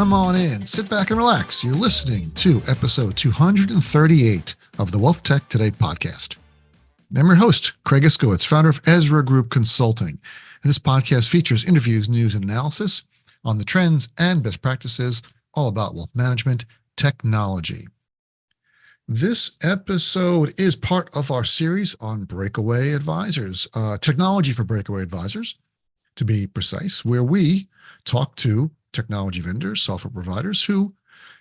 come on in, sit back and relax. You're listening to episode 238 of the WealthTech Today podcast. I'm your host, Craig Iskowitz, founder of Ezra Group Consulting. And this podcast features interviews, news, and analysis on the trends and best practices all about wealth management technology. This episode is part of our series on Breakaway Advisors, technology for Breakaway Advisors, to be precise, where we talk to technology vendors, software providers who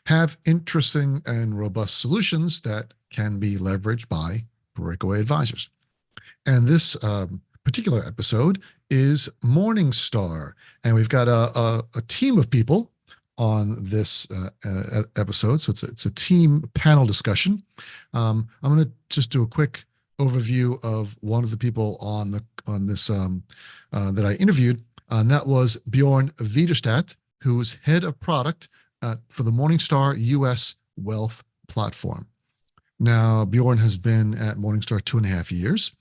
have interesting and robust solutions that can be leveraged by Breakaway Advisors. And this particular episode is Morningstar. And we've got a team of people on this episode. So it's a team panel discussion. I'm going to just do a quick overview of one of the people on this that I interviewed, and that was Bjorn Widerstadt, who is head of product for the Morningstar US Wealth Platform. Now, Bjorn has been at Morningstar 2.5 years.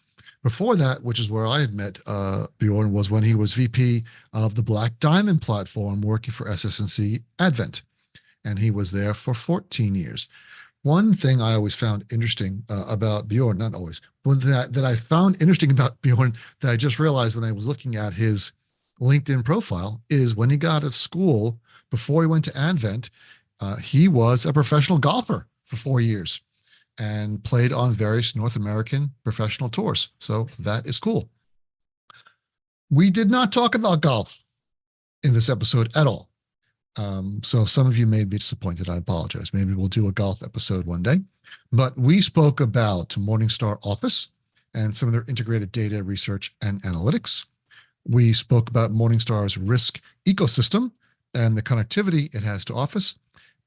Before that, which is where I had met Bjorn, was when he was VP of the Black Diamond platform working for SS&C Advent, and he was there for 14 years. One thing I always found interesting about Bjorn, not always, one thing that I found interesting about Bjorn that I just realized when I was looking at his LinkedIn profile is when he got out of school, before he went to Advent, he was a professional golfer for 4 years and played on various North American professional tours. So that is cool. We did not talk about golf in this episode at all. So some of you may be disappointed. I apologize. Maybe we'll do a golf episode one day. But we spoke about Morningstar Office and some of their integrated data research and analytics. We spoke about Morningstar's risk ecosystem and the connectivity it has to Office.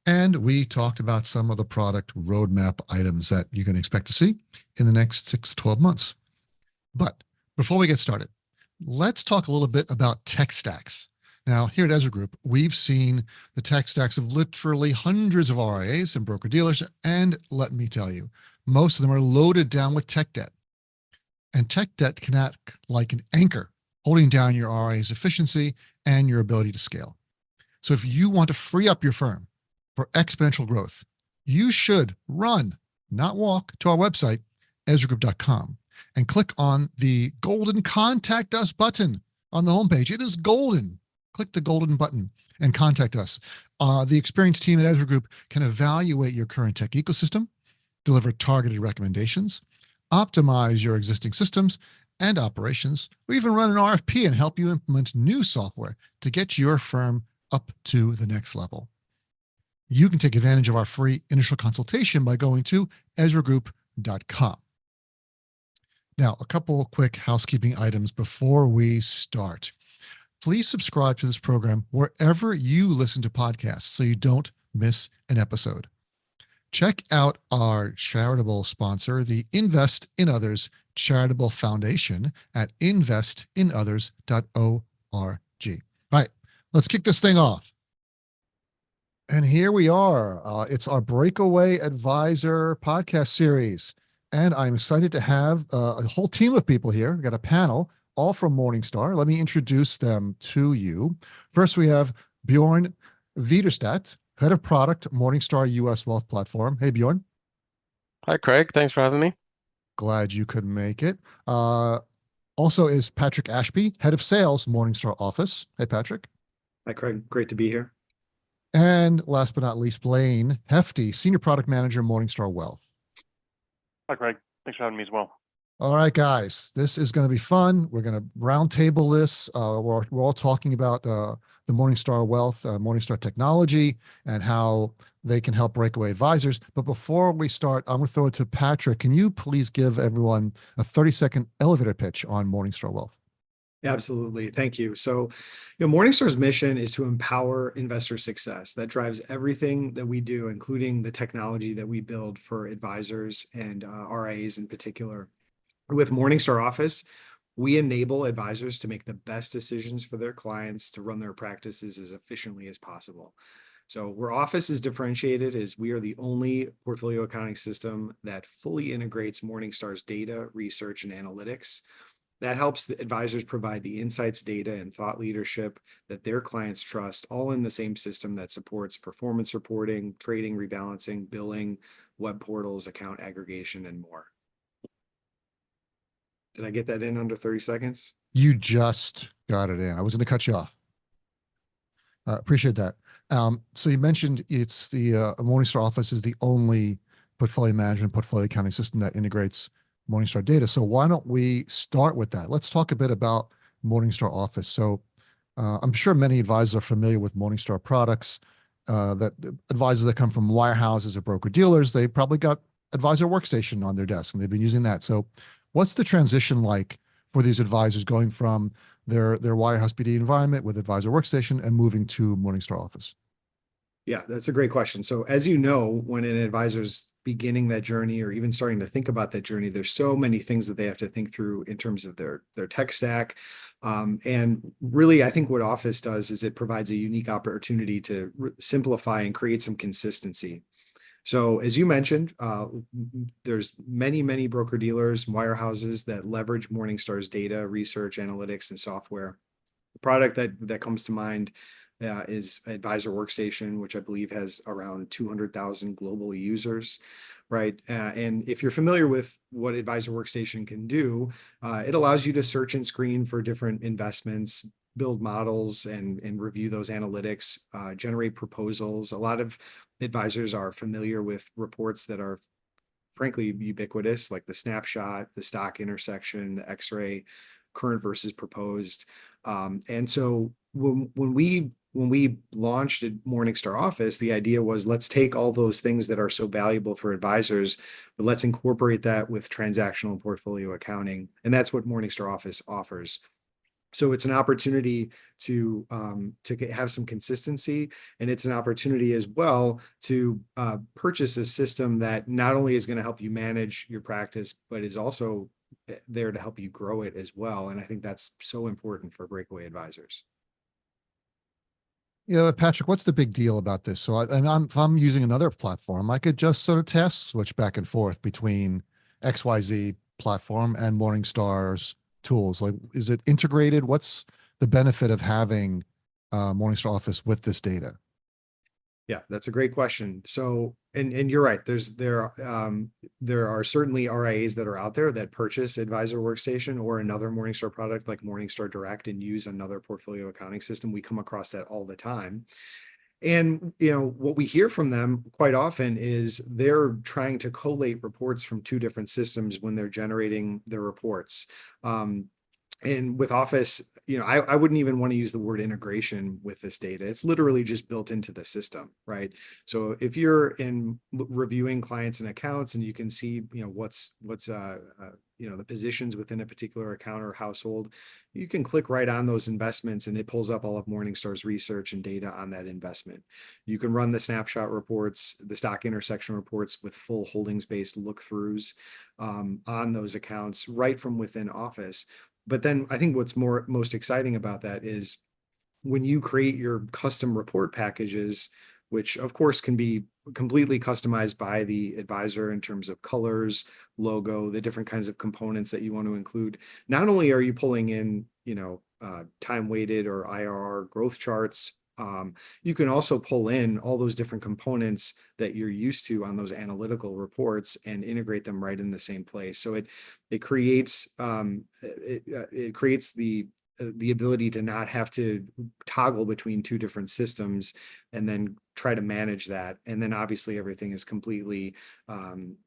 And we talked about some of the product roadmap items that you can expect to see in the next 6 to 12 months. But before we get started, let's talk a little bit about tech stacks. Now, here at Ezra Group, we've seen the tech stacks of literally hundreds of RIAs and broker-dealers, and let me tell you, most of them are loaded down with tech debt. And tech debt can act like an anchor, holding down your RIA's efficiency and your ability to scale. So if you want to free up your firm for exponential growth, you should run, not walk, to our website, ezragroup.com, and click on the golden Contact Us button on the homepage. It is golden. Click the golden button and contact us. The experienced team at Ezra Group can evaluate your current tech ecosystem, deliver targeted recommendations, optimize your existing systems and operations, or even run an RFP and help you implement new software to get your firm up to the next level. You can take advantage of our free initial consultation by going to ezragroup.com. Now, a couple of quick housekeeping items before we start. Please subscribe to this program wherever you listen to podcasts so you don't miss an episode. Check out our charitable sponsor, the Invest in Others Charitable Foundation at investinothers.org. All right, let's kick this thing off. And here we are. It's our Breakaway Advisor podcast series. And I'm excited to have a whole team of people here. We've got a panel, all from Morningstar. Let me introduce them to you. First, we have Bjorn Widerstadt, Head of Product, Morningstar US Wealth Platform. Hey, Bjorn. Hi, Craig. Thanks for having me. Glad you could make it. Also is Patrick Ashby, Head of Sales, Morningstar Office. Hey, Patrick. Hi, Craig. Great to be here. And last but not least, Blaine Hefty, Senior Product Manager, Morningstar Wealth. Hi, Craig. Thanks for having me as well. All right, guys, this is going to be fun. We're going to roundtable this. We're all talking about the Morningstar Wealth, Morningstar technology, and how they can help Breakaway Advisors. But before we start, I'm going to throw it to Patrick. Can you please give everyone a 30-second elevator pitch on Morningstar Wealth? Yeah, absolutely. Thank you. So, Morningstar's mission is to empower investor success. That drives everything that we do, including the technology that we build for advisors and RIAs in particular. With Morningstar Office, we enable advisors to make the best decisions for their clients to run their practices as efficiently as possible. So where Office is differentiated is we are the only portfolio accounting system that fully integrates Morningstar's data, research, and analytics. That helps the advisors provide the insights, data, and thought leadership that their clients trust, all in the same system that supports performance reporting, trading, rebalancing, billing, web portals, account aggregation, and more. Did I get that in under 30 seconds? You just got it in. I was going to cut you off. Appreciate that. So you mentioned it's the Morningstar Office is the only portfolio management, portfolio accounting system that integrates Morningstar data. So why don't we start with that? Let's talk a bit about Morningstar Office. So I'm sure many advisors are familiar with Morningstar products. That advisors that come from wirehouses or broker dealers, they probably got Advisor Workstation on their desk and they've been using that. So what's the transition like for these advisors going from their wirehouse BD environment with Advisor Workstation and moving to Morningstar Office? Yeah, that's a great question. So as you know, when an advisor's beginning that journey or even starting to think about that journey, there's so many things that they have to think through in terms of their tech stack. And really, I think what Office does is it provides a unique opportunity to simplify and create some consistency. So as you mentioned, there's many broker dealers, wirehouses that leverage Morningstar's data, research, analytics, and software. The product that comes to mind is Advisor Workstation, which I believe has around 200,000 global users, right? And if you're familiar with what Advisor Workstation can do, it allows you to search and screen for different investments, build models and review those analytics, generate proposals. A lot of advisors are familiar with reports that are frankly ubiquitous, like the snapshot, the stock intersection, the X-ray, current versus proposed. And so when we launched at Morningstar Office, the idea was let's take all those things that are so valuable for advisors, but let's incorporate that with transactional portfolio accounting. And that's what Morningstar Office offers. So it's an opportunity to have some consistency, and it's an opportunity as well to purchase a system that not only is going to help you manage your practice, but is also there to help you grow it as well. And I think that's so important for Breakaway advisors. Patrick, what's the big deal about this? So if I'm using another platform, I could just sort of task switch back and forth between XYZ platform and Morningstar's tools. Like, is it integrated? What's the benefit of having Morningstar Office with this data? Yeah, that's a great question. So, and you're right. There are certainly RIAs that are out there that purchase Advisor Workstation or another Morningstar product like Morningstar Direct and use another portfolio accounting system. We come across that all the time. And what we hear from them quite often is they're trying to collate reports from two different systems when they're generating their reports. And with Office, I wouldn't even want to use the word integration with this data. It's literally just built into the system, right? So if you're in reviewing clients and accounts and you can see, what's the positions within a particular account or household, you can click right on those investments and it pulls up all of Morningstar's research and data on that investment. You can run the snapshot reports, the stock intersection reports with full holdings-based look-throughs on those accounts right from within Office. But then I think what's most exciting about that is when you create your custom report packages, which of course can be completely customized by the advisor in terms of colors, logo, the different kinds of components that you want to include. Not only are you pulling in, time weighted or IRR growth charts, you can also pull in all those different components that you're used to on those analytical reports and integrate them right in the same place. So it creates the ability to not have to toggle between two different systems and then try to manage that. And then obviously everything is completely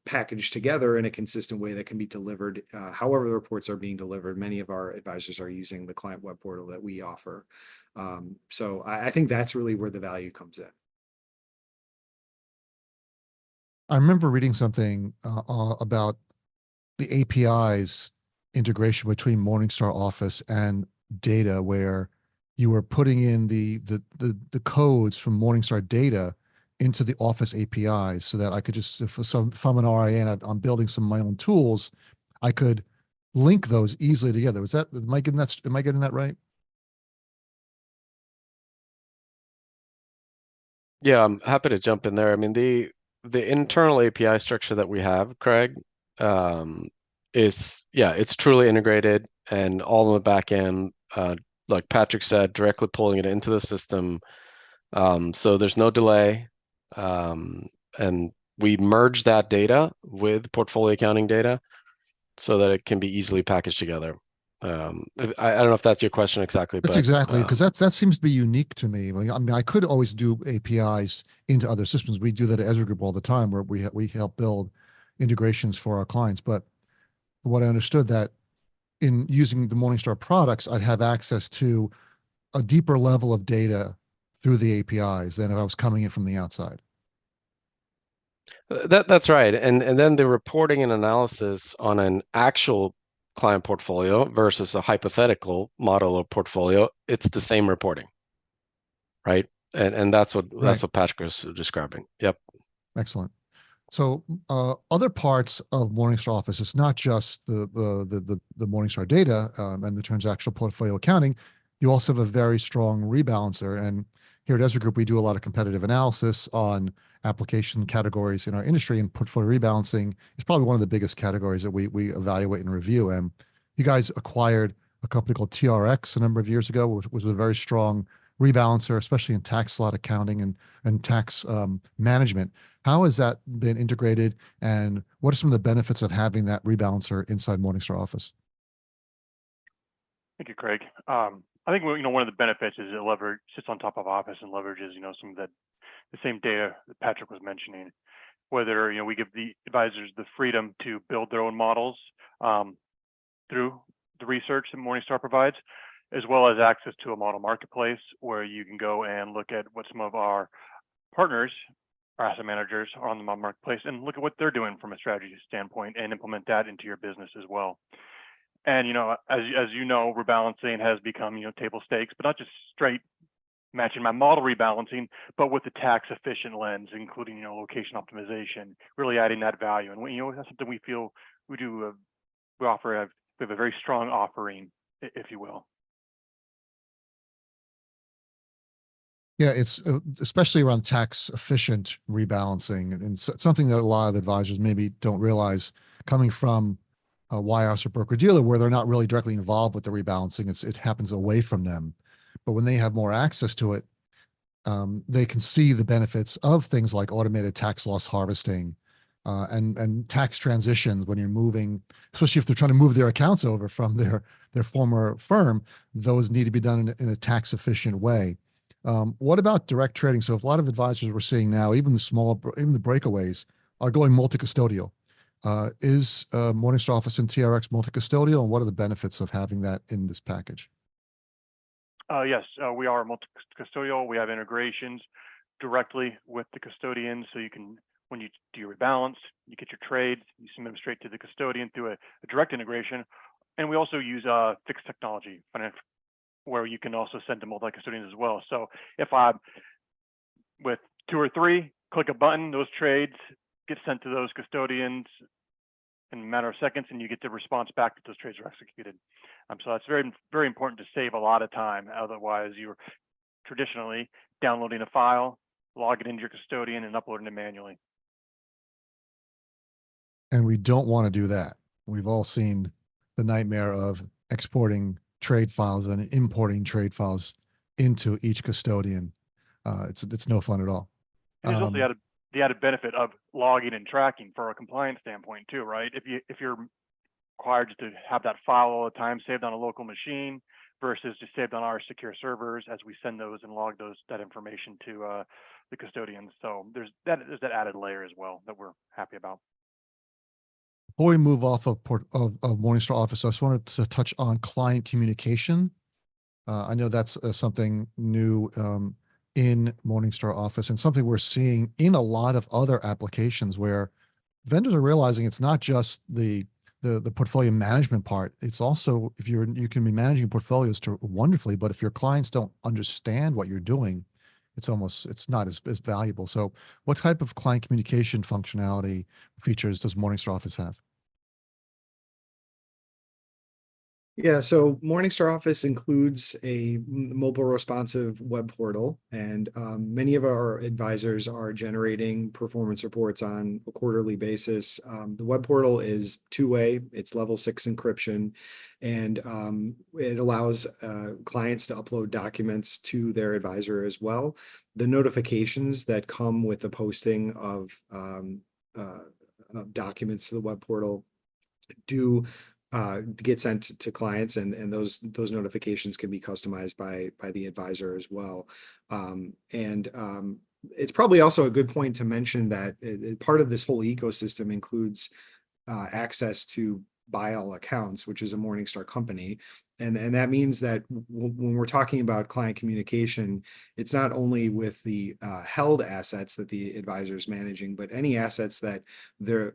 packaged together in a consistent way that can be delivered however the reports are being delivered. Many of our advisors are using the client web portal that we offer. So I think that's really where the value comes in. I remember reading something about the APIs integration between Morningstar Office and data, where you were putting in the codes from Morningstar data into the Office APIs, so that I could just, if I'm an RIA and I'm building some of my own tools, I could link those easily together. Am I getting that right? Yeah, I'm happy to jump in there. I mean, the internal API structure that we have, Craig, it's truly integrated. and all on the back end, like Patrick said, directly pulling it into the system. So there's no delay. And we merge that data with portfolio accounting data so that it can be easily packaged together. I don't know if that's your question exactly, That's but exactly because that seems to be unique to me. I mean, I could always do APIs into other systems. We do that at Ezra Group all the time, where we help build integrations for our clients. But what I understood that in using the Morningstar products, I'd have access to a deeper level of data through the APIs than if I was coming in from the outside. that's right. And then the reporting and analysis on an actual client portfolio versus a hypothetical model or portfolio, it's the same reporting, right? And that's Right. what Patrick was describing. Yep. Excellent. So other parts of Morningstar Office, it's not just the Morningstar data and the transactional portfolio accounting. You also have a very strong rebalancer. And here at Ezra Group, we do a lot of competitive analysis on application categories in our industry, and portfolio rebalancing is probably one of the biggest categories that we evaluate and review. And you guys acquired a company called TRX a number of years ago, which was a very strong rebalancer, especially in tax slot accounting and tax management. How has that been integrated, and what are some of the benefits of having that rebalancer inside Morningstar Office? Thank you, Craig. I think one of the benefits is it sits on top of Office and leverages some of the same data that Patrick was mentioning. Whether we give the advisors the freedom to build their own models through the research that Morningstar provides, as well as access to a model marketplace where you can go and look at what some of our partners, our asset managers, are on the model marketplace and look at what they're doing from a strategy standpoint and implement that into your business as well. And as you know, rebalancing has become table stakes, but not just straight matching my model rebalancing, but with the tax efficient lens, including location optimization, really adding that value. And that's something we feel we do. We have a very strong offering, if you will. Yeah, it's especially around tax efficient rebalancing, and something that a lot of advisors maybe don't realize coming from a wirehouse or broker dealer where they're not really directly involved with the rebalancing. It happens away from them. But when they have more access to it, they can see the benefits of things like automated tax loss harvesting and tax transitions when you're moving, especially if they're trying to move their accounts over from their former firm. Those need to be done in a tax efficient way. What about direct trading? So if a lot of advisors we're seeing now, even the breakaways are going multi-custodial. Is Morningstar Office and TRX multi-custodial, and what are the benefits of having that in this package? Yes, we are multi-custodial. We have integrations directly with the custodians, so you can, when you do your rebalance, you get your trades, you submit them straight to the custodian through a direct integration. And we also use fixed technology, where you can also send to multi-custodians as well. So if I'm with 2 or 3, click a button, those trades get sent to those custodians in a matter of seconds, and you get the response back that those trades are executed. So that's very, very important to save a lot of time. Otherwise, you're traditionally downloading a file, logging into your custodian, and uploading it manually. And we don't want to do that. We've all seen the nightmare of exporting trade files and importing trade files into each custodian. It's no fun at all. And there's also the added benefit of logging and tracking for a compliance standpoint too, right? If you're required to have that file all the time saved on a local machine versus just saved on our secure servers as we send those and log that information to the custodians. So there's that added layer as well that we're happy about. Before we move off of Morningstar Office, I just wanted to touch on client communication. I know that's something new in Morningstar Office, and something we're seeing in a lot of other applications where vendors are realizing it's not just the portfolio management part. It's also, if you can be managing portfolios wonderfully, but if your clients don't understand what you're doing, it's not as valuable. So what type of client communication functionality features does Morningstar Office have? Yeah, so Morningstar Office includes a mobile responsive web portal, and many of our advisors are generating performance reports on a quarterly basis. The web portal is two-way, it's level 6 encryption, and it allows clients to upload documents to their advisor as well. The notifications that come with the posting of documents to the web portal do get sent to clients, and those notifications can be customized by the advisor as well. It's probably also a good point to mention that part of this whole ecosystem includes access to buy all accounts, which is a Morningstar company. And that means that when we're talking about client communication, it's not only with the held assets that the advisor is managing, but any assets that their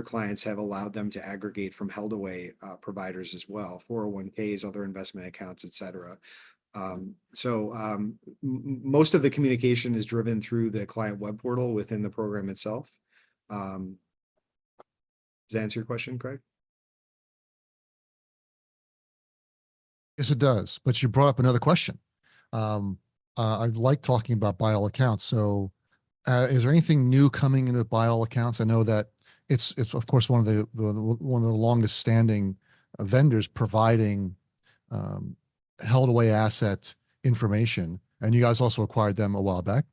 clients have allowed them to aggregate from held away providers as well, 401ks, other investment accounts, et cetera. Most of the communication is driven through the client web portal within the program itself. Does that answer your question, Craig? Yes, it does. But you brought up another question. I like talking about buy all accounts. So is there anything new coming into buy all accounts? I know that it's of course one of the longest standing vendors providing held away asset information, and you guys also acquired them a while back.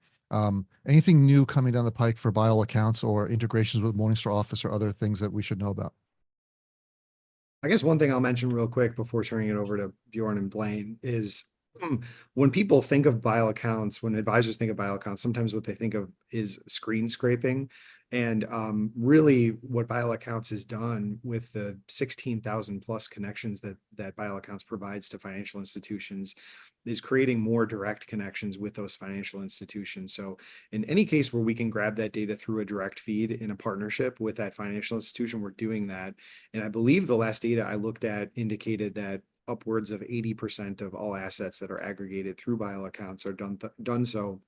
Anything new coming down the pike for buy all accounts or integrations with Morningstar Office or other things that we should know about? I guess one thing I'll mention real quick before turning it over to Bjorn and Blaine is when people think of buy all accounts, when advisors think of buy all accounts, sometimes what they think of is screen scraping. And really what buy all accounts has done with the 16,000 plus connections that buy all accounts provides to financial institutions is creating more direct connections with those financial institutions. So in any case where we can grab that data through a direct feed in a partnership with that financial institution, we're doing that. And I believe the last data I looked at indicated that upwards of 80% of all assets that are aggregated through buy all accounts are done so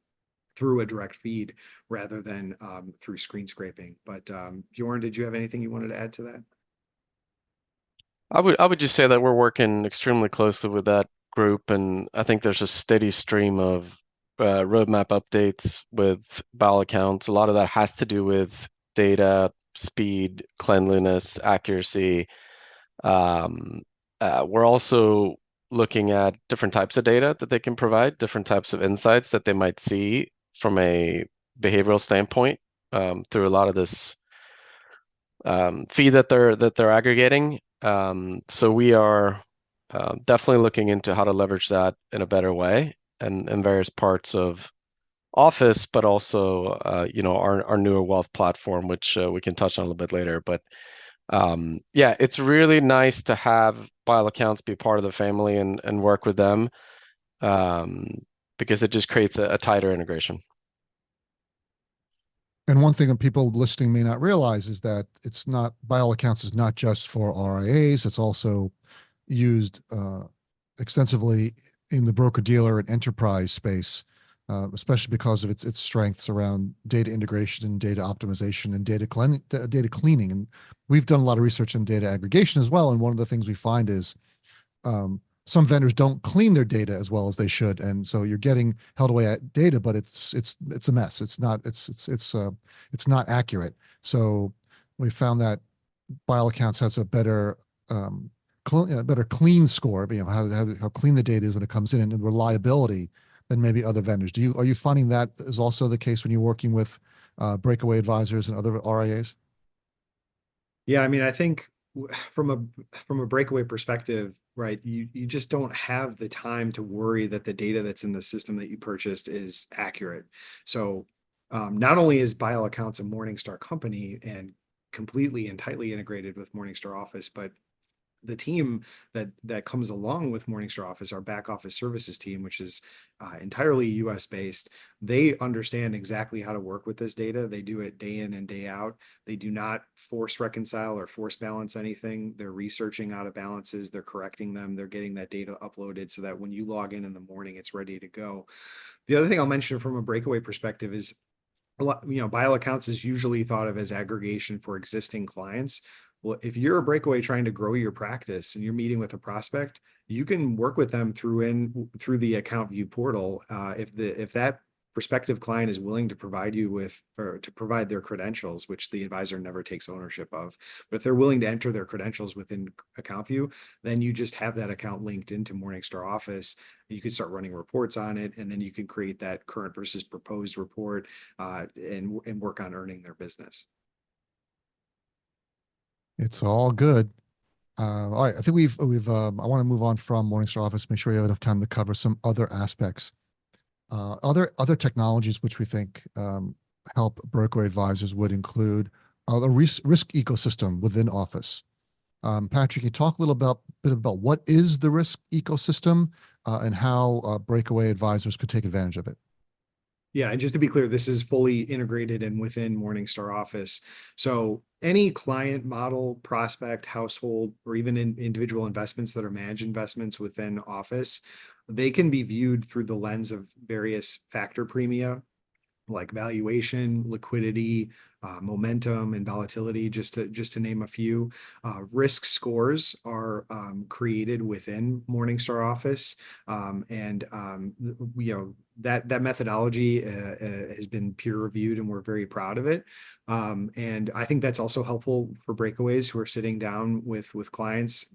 through a direct feed rather than through screen scraping. But Bjorn, did you have anything you wanted to add to that? I would just say that we're working extremely closely with that group, and I think there's a steady stream of roadmap updates with buy all accounts. A lot of that has to do with data, speed, cleanliness, accuracy. We're also looking at different types of data that they can provide, different types of insights that they might see from a behavioral standpoint through a lot of this feed that they're aggregating. So we are definitely looking into how to leverage that in a better way and in various parts of Office, but also our newer wealth platform, which we can touch on a little bit later. But yeah, it's really nice to have buy all accounts be part of the family and work with them because it just creates a tighter integration. And one thing that people listening may not realize is that it's not, by all accounts, is not just for RIAs. It's also used extensively in the broker-dealer and enterprise space, especially because of its strengths around data integration and data optimization and data cleaning. And we've done a lot of research on data aggregation as well. And one of the things we find is some vendors don't clean their data as well as they should, and so you're getting held away at data, but it's a mess. It's not accurate. So we found that buy all accounts has a better clean score, how clean the data is when it comes in, and reliability than maybe other vendors. Are you finding that is also the case when you're working with Breakaway advisors and other RIAs? Yeah, I mean, I think from a Breakaway perspective, right, you just don't have the time to worry that the data that's in the system that you purchased is accurate. So not only is buy all accounts a Morningstar company and completely and tightly integrated with Morningstar Office, but the team that comes along with Morningstar Office, our back office services team, which is entirely US based, they understand exactly how to work with this data. They do it day in and day out. They do not force reconcile or force balance anything. They're researching out of balances. They're correcting them. They're getting that data uploaded so that when you log in the morning, it's ready to go. The other thing I'll mention from a Breakaway perspective is buy all accounts is usually thought of as aggregation for existing clients. Well, if you're a Breakaway trying to grow your practice and you're meeting with a prospect, you can work with them through the account view portal. If that prospective client is willing to provide you with, or to provide their credentials, which the advisor never takes ownership of, but if they're willing to enter their credentials within account view, then you just have that account linked into Morningstar Office. You can start running reports on it, and then you can create that current versus proposed report, and work on earning their business. It's all good. All right, I think I want to move on from Morningstar Office, make sure we have enough time to cover some other aspects. Other technologies which we think help Breakaway advisors would include the risk ecosystem within Office. Patrick, can you talk a little bit about what is the risk ecosystem and how Breakaway advisors could take advantage of it? Yeah, and just to be clear, this is fully integrated and within Morningstar Office. So any client, model, prospect, household, or even individual investments that are managed investments within Office, they can be viewed through the lens of various factor premia, like valuation, liquidity, momentum, and volatility, just to name a few. Risk scores are created within Morningstar Office, and that methodology has been peer reviewed, and we're very proud of it. And I think that's also helpful for Breakaways who are sitting down with clients,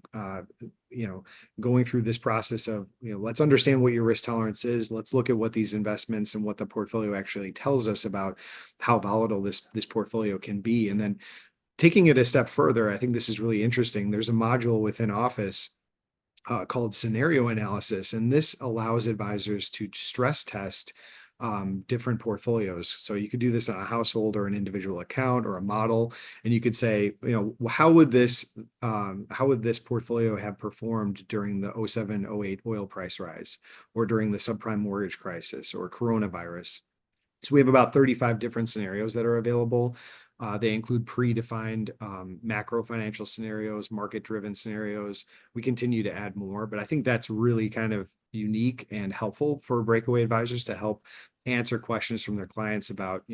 going through this process of, let's understand what your risk tolerance is. Let's look at what these investments and what the portfolio actually tells us about how volatile this portfolio can be. And then taking it a step further, I think this is really interesting. There's a module within Office called scenario analysis, and this allows advisors to stress test different portfolios. So you could do this on a household or an individual account or a model, and you could say, how would this portfolio have performed during the 07-08 oil price rise, or during the subprime mortgage crisis, or coronavirus? So we have about 35 different scenarios that are available. They include predefined macro financial scenarios, market-driven scenarios. We continue to add more, but I think that's really kind of unique and helpful for Breakaway advisors to help answer questions from their clients about,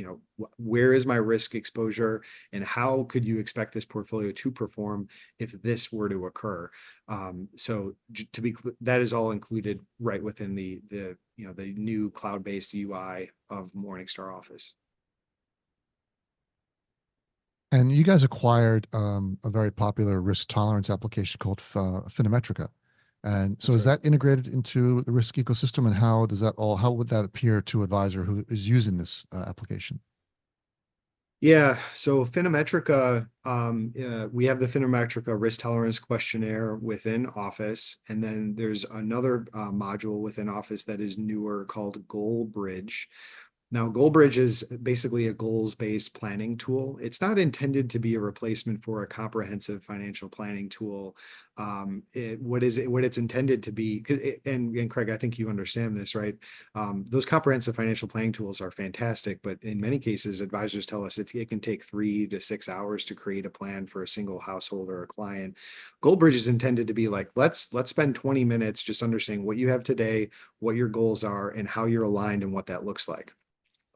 where is my risk exposure and how could you expect this portfolio to perform if this were to occur? So that is all included right within the new cloud-based UI of Morningstar Office. And you guys acquired a very popular risk tolerance application called Finametrica. And so is that integrated into the risk ecosystem, and how would that appear to an advisor who is using this application? Yeah, so Finametrica, we have the Finametrica risk tolerance questionnaire within Office, and then there's another module within Office that is newer called Goal Bridge. Now, GoalBridge is basically a goals-based planning tool. It's not intended to be a replacement for a comprehensive financial planning tool. What it's intended to be, and Craig, I think you understand this, right? Those comprehensive financial planning tools are fantastic, but in many cases, advisors tell us it can take 3 to 6 hours to create a plan for a single household or a client. GoalBridge is intended to be like, let's spend 20 minutes just understanding what you have today, what your goals are, and how you're aligned and what that looks like.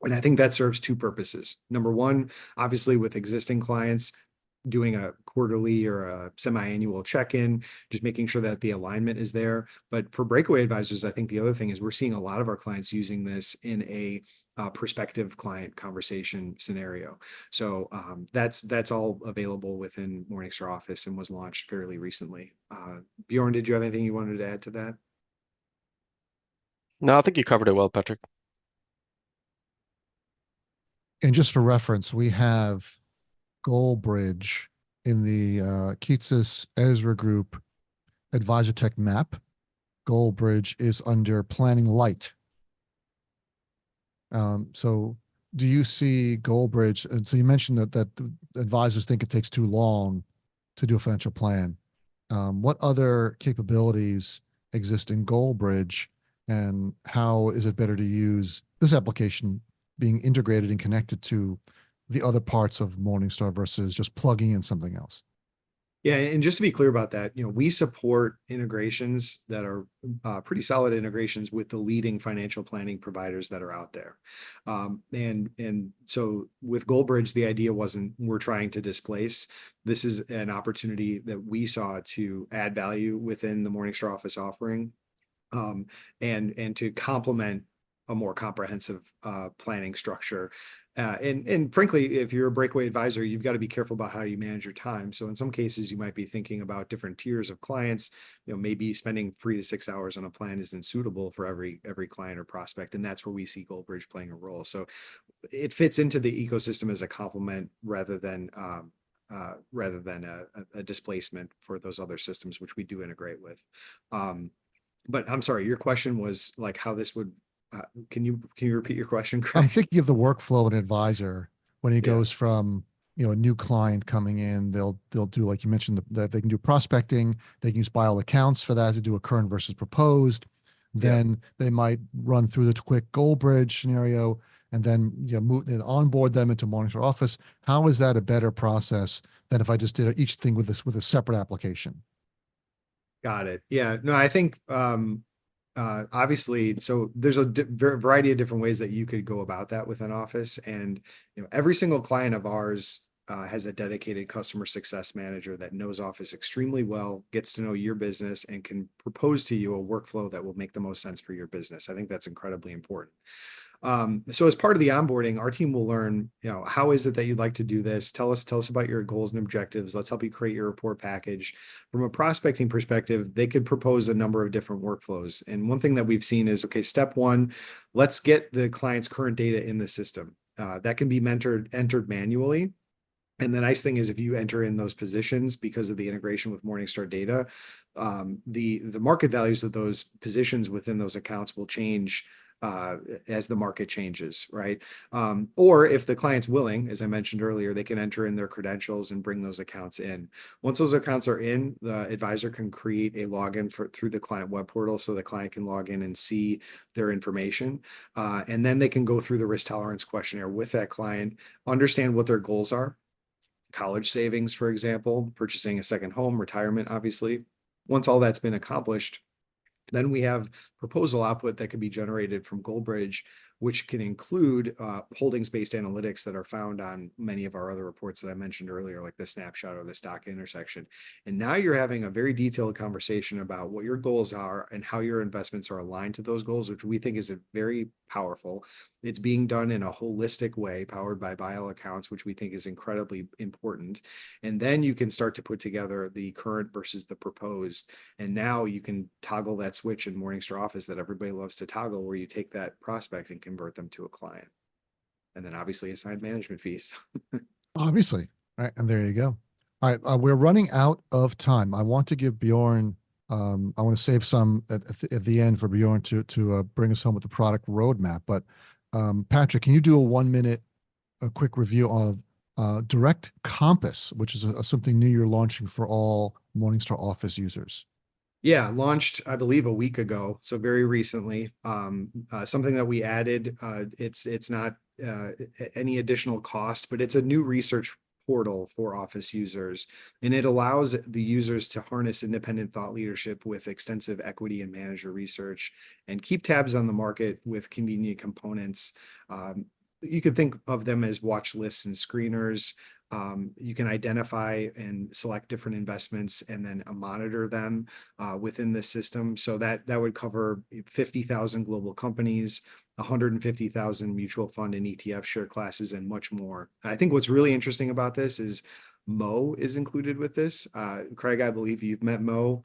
And I think that serves two purposes. Number one, obviously with existing clients, doing a quarterly or a semi-annual check-in, just making sure that the alignment is there. But for Breakaway advisors, I think the other thing is we're seeing a lot of our clients using this in a prospective client conversation scenario. So that's all available within Morningstar Office and was launched fairly recently. Bjorn, did you have anything you wanted to add to that? No, I think you covered it well, Patrick. And just for reference, we have GoalBridge in the Keatsis Ezra Group Advisor Tech map. GoalBridge is under Planning Light. So do you see GoalBridge? And so you mentioned that advisors think it takes too long to do a financial plan. What other capabilities exist in GoalBridge, and how is it better to use this application being integrated and connected to the other parts of Morningstar versus just plugging in something else? Yeah, and just to be clear about that, we support integrations that are pretty solid integrations with the leading financial planning providers that are out there. And so with Goldbridge, the idea wasn't we're trying to displace. This is an opportunity that we saw to add value within the Morningstar Office offering, and to complement a more comprehensive planning structure. And frankly, if you're a Breakaway advisor, you've got to be careful about how you manage your time. So in some cases, you might be thinking about different tiers of clients. Maybe spending 3 to 6 hours on a plan isn't suitable for every client or prospect, and that's where we see Goldbridge playing a role. So it fits into the ecosystem as a complement rather than a displacement for those other systems, which we do integrate with. But I'm sorry, your question was like how this would. Can you repeat your question, Craig? I'm thinking of the workflow of an advisor when he Yeah. goes from, a new client coming in, they'll do, like you mentioned, that they can do prospecting, they can use buy all accounts for that to do a current versus proposed. Then they might run through the quick Goldbridge scenario and then move and onboard them into Morningstar Office. How is that a better process than if I just did each thing with a separate application? Got it. Yeah. No, I think obviously, so there's a variety of different ways that you could go about that within Office, and every single client of ours has a dedicated customer success manager that knows Office extremely well, gets to know your business, and can propose to you a workflow that will make the most sense for your business. I think that's incredibly important. So as part of the onboarding, our team will learn, how is it that you'd like to do this? Tell us about your goals and objectives. Let's help you create your report package. From a prospecting perspective, they could propose a number of different workflows. And one thing that we've seen is, okay, step one, let's get the client's current data in the system. That can be entered manually. And the nice thing is, if you enter in those positions because of the integration with Morningstar data, the market values of those positions within those accounts will change as the market changes, right? Or if the client's willing, as I mentioned earlier, they can enter in their credentials and bring those accounts in. Once those accounts are in, the advisor can create a login through the client web portal, so the client can log in and see their information. And then they can go through the risk tolerance questionnaire with that client, understand what their goals are. College savings, for example, purchasing a second home, retirement, obviously. Once all that's been accomplished, then we have proposal output that can be generated from Goldbridge, which can include holdings-based analytics that are found on many of our other reports that I mentioned earlier, like the snapshot or the stock intersection. And now you're having a very detailed conversation about what your goals are and how your investments are aligned to those goals, which we think is very powerful. It's being done in a holistic way, powered by all accounts, which we think is incredibly important. And then you can start to put together the current versus the proposed. And now you can toggle that switch in Morningstar Office that everybody loves to toggle, where you take that prospect and convert them to a client. And then obviously assign management fees. Obviously. All right. And there you go. All right. We're running out of time. I want to give Bjorn, I want to save some at the end for Bjorn to bring us home with the product roadmap. But Patrick, can you do a quick review of Direct Compass, which is something new you're launching for all Morningstar Office users? Yeah, launched, I believe, a week ago, so very recently. Something that we added. It's not any additional cost, but it's a new research portal for Office users, and it allows the users to harness independent thought leadership with extensive equity and manager research, and keep tabs on the market with convenient components. You could think of them as watch lists and screeners. You can identify and select different investments and then monitor them within the system. So that would cover 50,000 global companies, 150,000 mutual fund and ETF share classes, and much more. I think what's really interesting about this is Mo is included with this. Craig, I believe you've met Mo.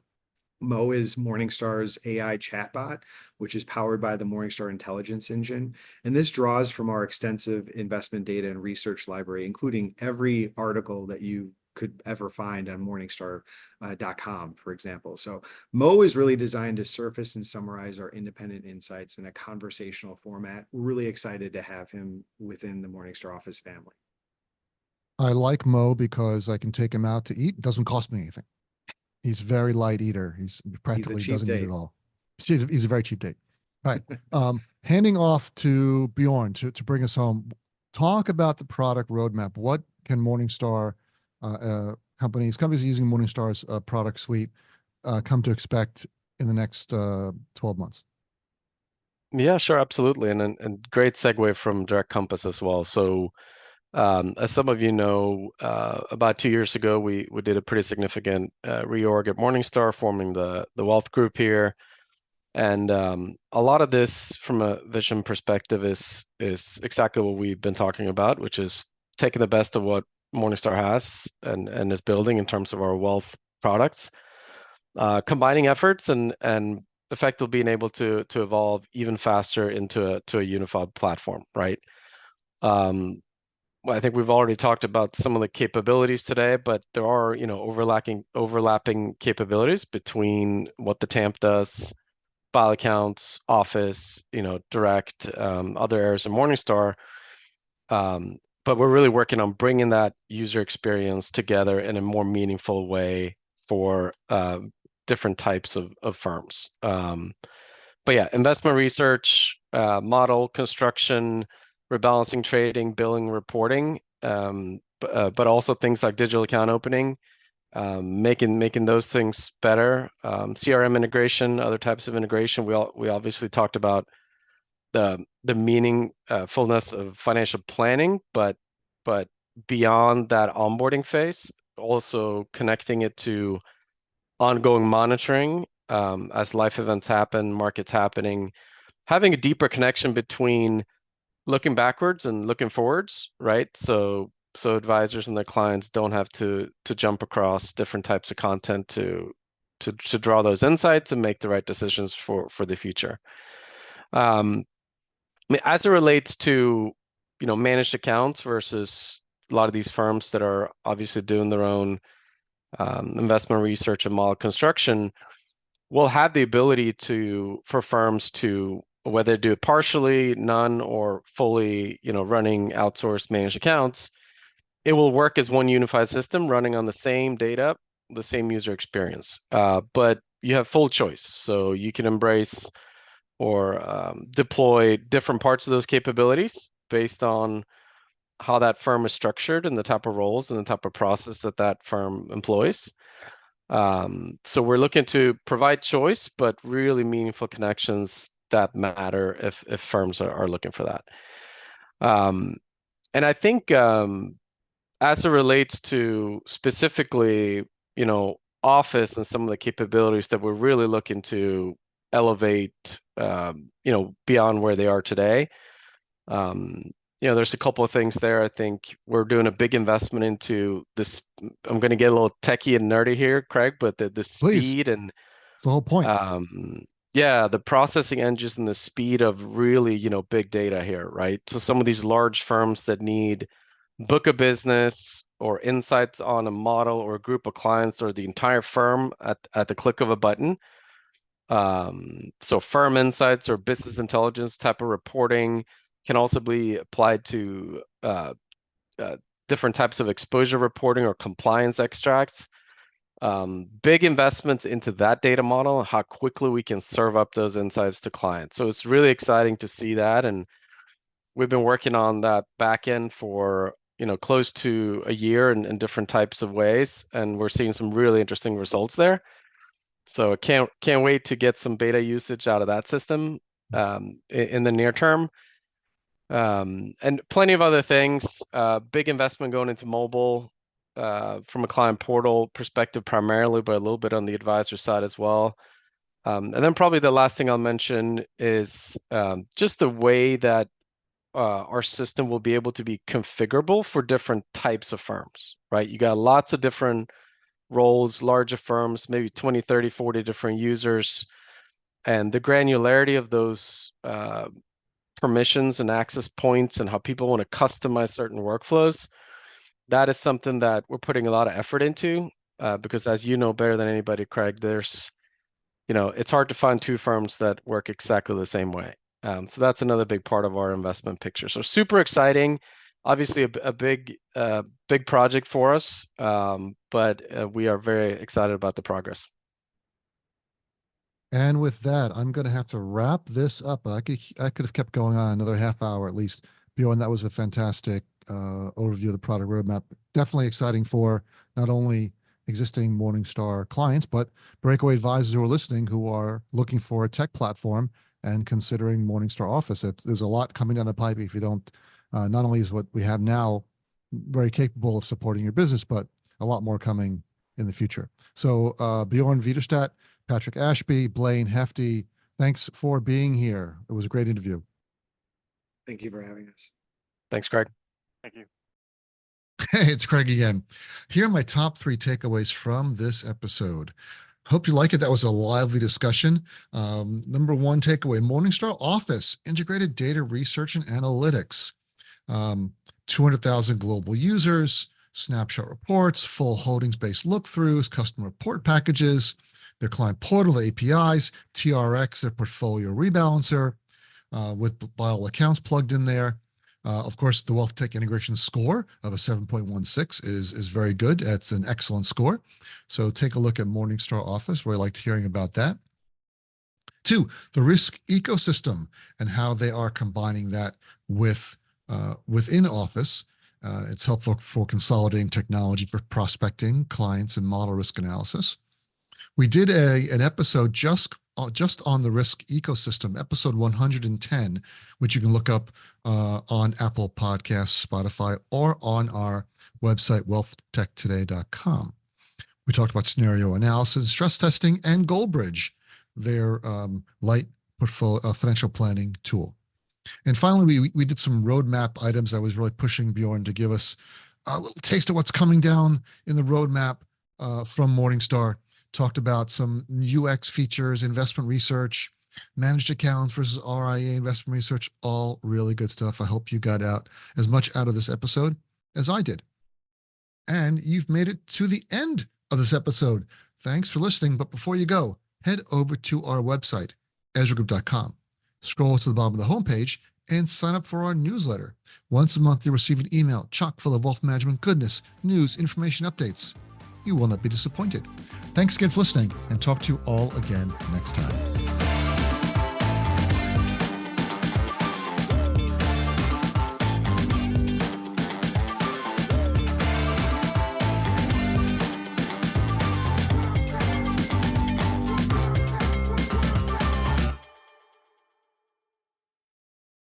Mo is Morningstar's AI chatbot, which is powered by the Morningstar Intelligence Engine. And this draws from our extensive investment data and research library, including every article that you could ever find on Morningstar.com, for example. So Mo is really designed to surface and summarize our independent insights in a conversational format. We're really excited to have him within the Morningstar Office family. I like Mo because I can take him out to eat. It doesn't cost me anything. He's a very light eater. He's practically doesn't eat at all. He's a very cheap date. All right. Handing off to Bjorn to bring us home. Talk about the product roadmap. What can Morningstar companies using Morningstar's product suite come to expect in the next 12 months? Yeah, sure, absolutely. And great segue from Direct Compass as well. So as some of you know, about 2 years ago, we did a pretty significant reorg at Morningstar, forming the Wealth Group here. And a lot of this, from a vision perspective, is exactly what we've been talking about, which is taking the best of what Morningstar has and is building in terms of our wealth products, combining efforts and effectively being able to evolve even faster into a unified platform, right? Well, I think we've already talked about some of the capabilities today, but there are, overlapping capabilities between what the TAMP does, file accounts, Office, Direct, other areas of Morningstar. But we're really working on bringing that user experience together in a more meaningful way for different types of firms. But yeah, investment research, model construction, rebalancing, trading, billing, reporting, but also things like digital account opening, making those things better. CRM integration, other types of integration. We obviously talked about the meaningfulness of financial planning, but beyond that onboarding phase, also connecting it to ongoing monitoring as life events happen, markets happening, having a deeper connection between looking backwards and looking forwards, right? So advisors and their clients don't have to jump across different types of content to draw those insights and make the right decisions for the future. I mean, as it relates to managed accounts versus a lot of these firms that are obviously doing their own investment research and model construction, we'll have the ability for firms to whether do it partially, none, or fully, running outsourced managed accounts. It will work as one unified system running on the same data, the same user experience. But you have full choice, so you can embrace or deploy different parts of those capabilities based on how that firm is structured and the type of roles and the type of process that firm employs. So we're looking to provide choice, but really meaningful connections that matter if firms are looking for that. And I think as it relates to specifically, Office and some of the capabilities that we're really looking to elevate, beyond where they are today. There's a couple of things there. I think we're doing a big investment into this. I'm going to get a little techie and nerdy here, Craig, but the speed and it's the whole point. Yeah, the processing engines and the speed of really, big data here, right? So some of these large firms that need book of business or insights on a model or a group of clients or the entire firm at the click of a button. So firm insights or business intelligence type of reporting can also be applied to different types of exposure reporting or compliance extracts. Big investments into that data model, how quickly we can serve up those insights to clients. So it's really exciting to see that. And we've been working on that back end for, close to a year in different types of ways. And we're seeing some really interesting results there. So I can't wait to get some beta usage out of that system in the near term. And plenty of other things. Big investment going into mobile from a client portal perspective primarily, but a little bit on the advisor side as well. And then probably the last thing I'll mention is just the way that our system will be able to be configurable for different types of firms, right? You got lots of different roles, larger firms, maybe 20, 30, 40 different users. And the granularity of those permissions and access points and how people want to customize certain workflows, that is something that we're putting a lot of effort into because as you know better than anybody, Craig, there's, it's hard to find two firms that work exactly the same way. So that's another big part of our investment picture. So super exciting, obviously a big project for us, but we are very excited about the progress. And with that, I'm going to have to wrap this up. I could have kept going on another half hour at least, Bjorn, that was a fantastic overview of the product roadmap. Definitely exciting for not only existing Morningstar clients, but Breakaway advisors who are listening who are looking for a tech platform and considering Morningstar Office. There's a lot coming down the pipe. If you don't, not only is what we have now very capable of supporting your business, but a lot more coming in the future. So Bjorn Widerstadt, Patrick Ashby, Blaine Hefty, thanks for being here. It was a great interview. Thank you for having us. Thanks, Craig. Thank you. Hey, it's Craig again. Here are my top 3 takeaways from this episode. Hope you like it. That was a lively discussion. Number 1 takeaway, Morningstar Office, integrated data research and analytics. 200,000 global users, snapshot reports, full holdings-based look-throughs, custom report packages, their client portal APIs, TRX, their portfolio rebalancer, with by all accounts plugged in there. Of course, the WealthTech integration score of a 7.16 is very good. That's an excellent score. So take a look at Morningstar Office. Really liked hearing about that. 2, the risk ecosystem and how they are combining that with within Office. It's helpful for consolidating technology for prospecting, clients, and model risk analysis. We did an episode just on the risk ecosystem, episode 110, which you can look up on Apple Podcasts, Spotify, or on our website, wealthtechtoday.com. We talked about scenario analysis, stress testing, and Goldbridge, their light portfolio financial planning tool. And finally, we did some roadmap items. I was really pushing Bjorn to give us a little taste of what's coming down in the roadmap from Morningstar. Talked about some UX features, investment research, managed accounts versus RIA investment research, all really good stuff. I hope you got out as much out of this episode as I did. And you've made it to the end of this episode. Thanks for listening. But before you go, head over to our website, ezragroup.com. Scroll to the bottom of the homepage and sign up for our newsletter. Once a month, you'll receive an email chock full of wealth management goodness, news, information, updates. You will not be disappointed. Thanks again for listening, and talk to you all again next time.